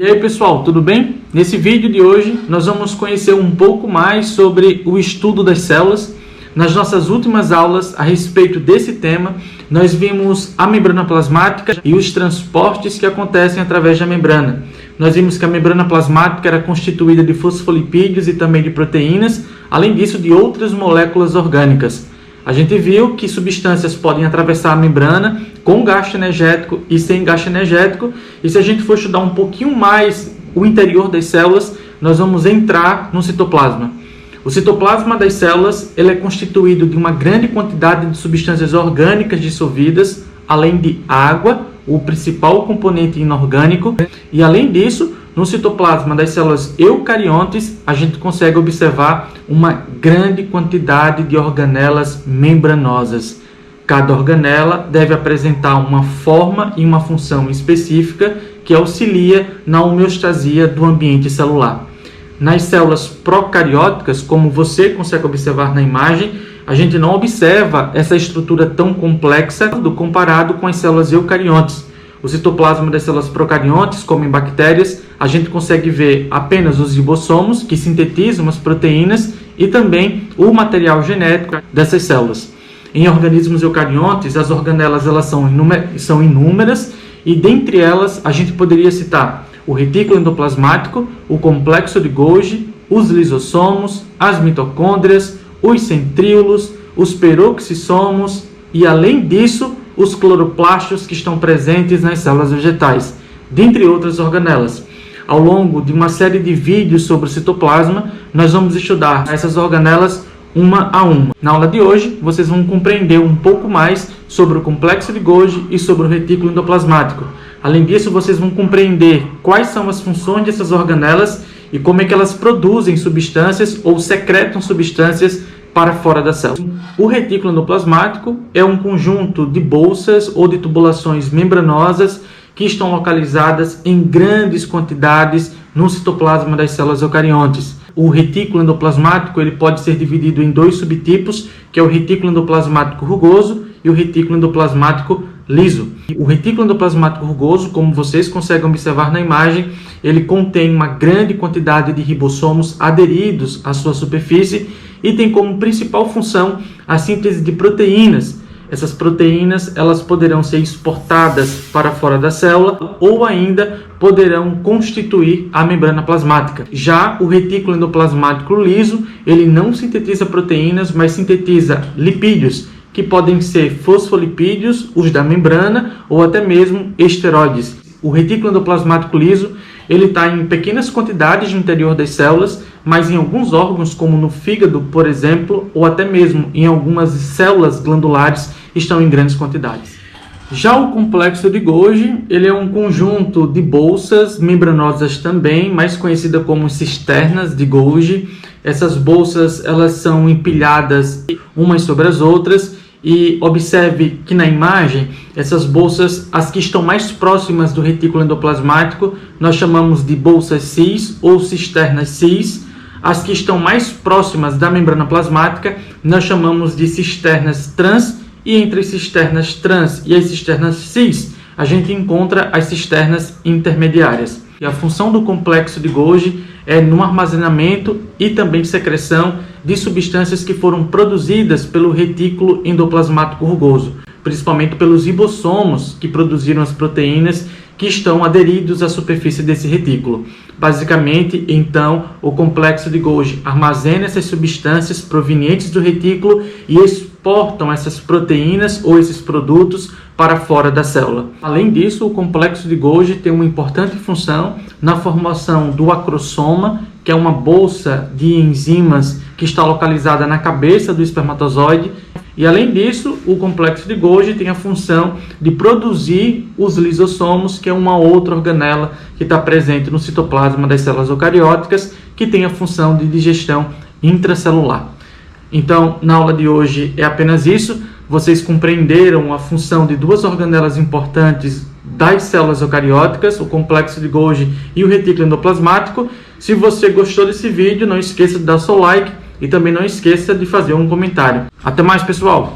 E aí pessoal, tudo bem? Nesse vídeo de hoje nós vamos conhecer um pouco mais sobre o estudo das células. Nas nossas últimas aulas a respeito desse tema, nós vimos a membrana plasmática e os transportes que acontecem através da membrana. Nós vimos que a membrana plasmática era constituída de fosfolipídios e também de proteínas, além disso de outras moléculas orgânicas. A gente viu que substâncias podem atravessar a membrana com gasto energético e sem gasto energético. E se a gente for estudar um pouquinho mais o interior das células, nós vamos entrar no citoplasma. O citoplasma das células ele é constituído de uma grande quantidade de substâncias orgânicas dissolvidas, além de água, o principal componente inorgânico. E além disso, no citoplasma das células eucariontes, a gente consegue observar uma grande quantidade de organelas membranosas. Cada organela deve apresentar uma forma e uma função específica que auxilia na homeostasia do ambiente celular. Nas células procarióticas, como você consegue observar na imagem, a gente não observa essa estrutura tão complexa comparado com as células eucariontes. O citoplasma das células procariontes, como em bactérias, a gente consegue ver apenas os ribossomos, que sintetizam as proteínas, e também o material genético dessas células. Em organismos eucariontes, as organelas elas são inúmeras, e dentre elas a gente poderia citar o retículo endoplasmático, o complexo de Golgi, os lisossomos, as mitocôndrias, os centríolos, os peroxissomos e, além disso, os cloroplastos que estão presentes nas células vegetais, dentre outras organelas. Ao longo de uma série de vídeos sobre o citoplasma, nós vamos estudar essas organelas uma a uma. Na aula de hoje, vocês vão compreender um pouco mais sobre o complexo de Golgi e sobre o retículo endoplasmático. Além disso, vocês vão compreender quais são as funções dessas organelas e como é que elas produzem substâncias ou secretam substâncias para fora da célula. O retículo endoplasmático é um conjunto de bolsas ou de tubulações membranosas que estão localizadas em grandes quantidades no citoplasma das células eucariontes. O retículo endoplasmático ele pode ser dividido em dois subtipos, que é o retículo endoplasmático rugoso e o retículo endoplasmático liso. O retículo endoplasmático rugoso, como vocês conseguem observar na imagem, ele contém uma grande quantidade de ribossomos aderidos à sua superfície e tem como principal função a síntese de proteínas. Essas proteínas elas poderão ser exportadas para fora da célula ou ainda poderão constituir a membrana plasmática. Já o retículo endoplasmático liso, ele não sintetiza proteínas, mas sintetiza lipídios, que podem ser fosfolipídios, os da membrana, ou até mesmo esteroides. O retículo endoplasmático liso ele está em pequenas quantidades no interior das células, mas em alguns órgãos, como no fígado, por exemplo, ou até mesmo em algumas células glandulares, estão em grandes quantidades. Já o complexo de Golgi, ele é um conjunto de bolsas membranosas também, mais conhecida como cisternas de Golgi. Essas bolsas elas são empilhadas umas sobre as outras. E observe que na imagem, essas bolsas, as que estão mais próximas do retículo endoplasmático, nós chamamos de bolsas cis ou cisternas cis. As que estão mais próximas da membrana plasmática, nós chamamos de cisternas trans. E entre as cisternas trans e as cisternas cis, a gente encontra as cisternas intermediárias. E a função do complexo de Golgi é no armazenamento e também secreção de substâncias que foram produzidas pelo retículo endoplasmático rugoso, principalmente pelos ribossomos que produziram as proteínas que estão aderidos à superfície desse retículo. Basicamente, então, o complexo de Golgi armazena essas substâncias provenientes do retículo e exportam essas proteínas ou esses produtos para fora da célula. Além disso, o complexo de Golgi tem uma importante função na formação do acrosoma, que é uma bolsa de enzimas que está localizada na cabeça do espermatozoide. E além disso, o complexo de Golgi tem a função de produzir os lisossomos, que é uma outra organela que está presente no citoplasma das células eucarióticas, que tem a função de digestão intracelular. Então, na aula de hoje é apenas isso. Vocês compreenderam a função de duas organelas importantes das células eucarióticas, o complexo de Golgi e o retículo endoplasmático. Se você gostou desse vídeo, não esqueça de dar seu like e também não esqueça de fazer um comentário. Até mais, pessoal!